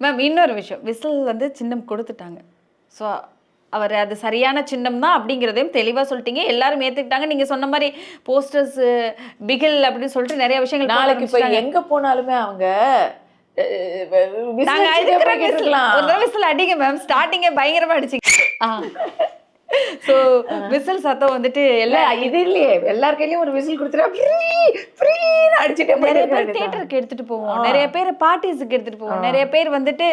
Ma'am இன்னொரு விஷயம், whistle வந்து சின்னம் கொடுத்துட்டாங்க. ஸோ அவர் அது சரியான சின்னம் தான் அப்படிங்கிறதையும் தெளிவாக சொல்லிட்டீங்க. எல்லாரும் ஏற்றுக்கிட்டாங்க. நீங்கள் சொன்ன மாதிரி போஸ்டர்ஸ் பிகில் அப்படின்னு சொல்லிட்டு நிறைய விஷயங்கள் நாளைக்கு இப்போ எங்கே போனாலுமே அவங்க ஒரு விசில் அடிங்க மேம். ஸ்டார்டிங்கே பயங்கரமா அடிச்சிங்க. ஸோ விசில் சத்தம் வந்துட்டு எல்லாம் இது இல்லையே, எல்லார் கையிலயும் ஒரு விசில் கொடுத்துட்டா அடிச்சுட்டு நிறைய பேர் தியேட்டருக்கு எடுத்துட்டு போவோம், நிறைய பேர் பார்ட்டிஸுக்கு எடுத்துட்டு போவோம், நிறைய பேர் வந்துட்டு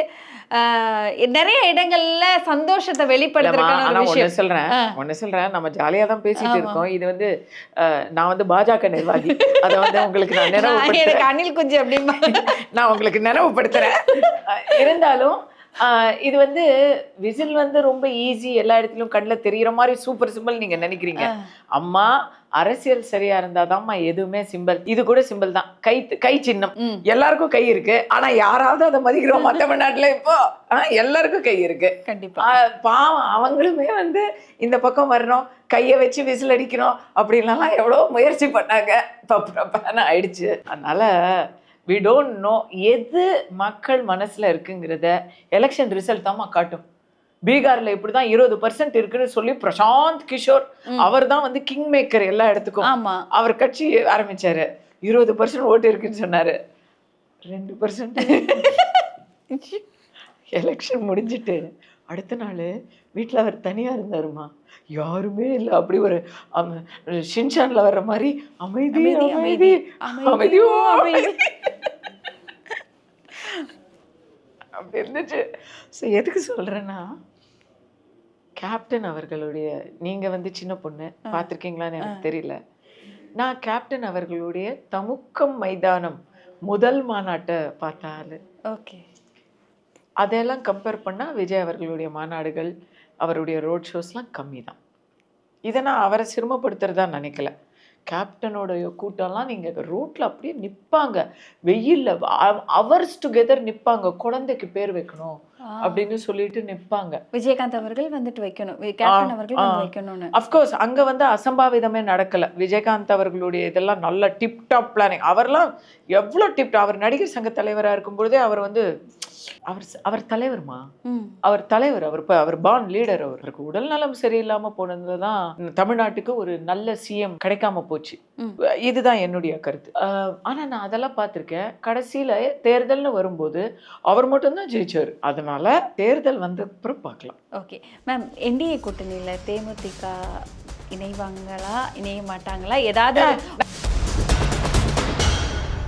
நிறைய இடங்கள்ல சந்தோஷத்தை வெளிப்படுத்துறதுக்கான ஒண்ணு சொல்றேன். நம்ம ஜாலியா தான் பேசிட்டு இருக்கோம். இது வந்து நான் வந்து பாஜக நிர்வாகி, அதை வந்து உங்களுக்கு நான் எனக்கு அனில் குஞ்சு அப்படிமா நான் உங்களுக்கு நினைவுபடுத்துறேன். இருந்தாலும் இது வந்து விசில் வந்து ரொம்ப ஈஸி, எல்லா இடத்துலயும் கண்ணில் தெரிகிற மாதிரி சூப்பர் சிம்பிள் நீங்க நினைக்கிறீங்க. அம்மா அரசியல் சரியா இருந்தாதாம்மா எதுவுமே சிம்பிள். இது கூட சிம்பிள் தான். கை சின்னம். எல்லாருக்கும் கை இருக்கு, ஆனா யாராவது அதை மதிக்கிறோம்? மற்ற நாட்டுல இப்போ எல்லாருக்கும் கை இருக்கு. கண்டிப்பா பாவம் அவங்களுமே வந்து இந்த பக்கம் வரணும், கையை வச்சு விசில் அடிக்கணும் அப்படின்லாம் எவ்வளோ முயற்சி பண்ணாங்க. பப்பன ஆயிடுச்சு. அதனால we don't know எது மக்கள் மனசுல இருக்குங்கிறத எலெக்ஷன் ரிசல்ட் தான் காட்டும். பீகார்ல இப்படிதான் 20% இருக்குன்னு சொல்லி பிரசாந்த் கிஷோர் அவர் தான் வந்து கிங் மேக்கர் எல்லா இடத்துக்கும். அவர் கட்சி ஆரம்பிச்சாரு, 20% ஓட்டு இருக்குன்னு சொன்னாரு. 2% எலெக்ஷன் முடிஞ்சிட்டு அடுத்த நாள் வீட்டில் அவர் தனியா இருந்தாருமா, யாருமே இல்லை. அப்படி ஒரு ஷின்சான்ல வர்ற மாதிரி அமைதி அமைதி அமைதியோ அமைதி அப்படி இருந்துச்சு. ஸோ எதுக்கு சொல்றேன்னா, கேப்டன் அவர்களுடைய, நீங்க வந்து சின்ன பொண்ணு பார்த்துருக்கீங்களான்னு எனக்கு தெரியல, நான் கேப்டன் அவர்களுடைய தமுக்கம் மைதானம் முதல் மாநாட்டை பார்த்தாரு. ஓகே, அதெல்லாம் கம்பேர் பண்ணால் விஜய் அவர்களுடைய மாநாடுகள், அவருடைய ரோட் ஷோஸ்லாம் கம்மி தான். இதை நான் அவரை சிரமப்படுத்துறதா நினைக்கல. கேப்டனோடைய கூட்டம்லாம் நீங்கள் ரோட்டில் அப்படியே நிற்பாங்க, வெயிலில் அவர்ஸ் டுகெதர் நிற்பாங்க, குழந்தைக்கு பேர் வைக்கணும் அப்படின்னு சொல்லிட்டு நிற்பாங்க. விஜயகாந்த் அவர்கள் வந்துட்டு வைக்கணும், கேப்டன் அவர்கள் வந்து வைக்கணும்னு. அஃப்கோர்ஸ் அங்கே வந்து அசம்பாவிதமே நடக்கலை. விஜயகாந்த் அவர்களுடைய இதெல்லாம் நல்ல டிப்டாப் பிளானிங். அவர்லாம் எவ்வளோ டிப்டாப். அவர் நடிகர் சங்க தலைவராக இருக்கும் பொழுதே அவர் வந்து அவர் தலைவர்மா, அவர் தலைவர். அவர் பான் லீடர். அவருக்கு உடல் நலம் சரியில்லாம போனதுதான் தமிழ்நாட்டுக்கு ஒரு நல்ல சிஎம் கிடைக்காம போச்சு. இதுதான் என்னுடைய கருத்து. ஆனா நான் அதெல்லாம் பார்த்திருக்கேன். கடைசியில தேர்தல்னு வரும்போது அவர் மட்டும்தான் ஜெயிச்சாரு. அதனால தேர்தல் வந்த அப்புறம் பார்க்கலாம். ஓகே மேம், என்டிஏ கூட்டணியில தேமுதிக இணைவாங்களா இணைய மாட்டாங்களா ஏதாவது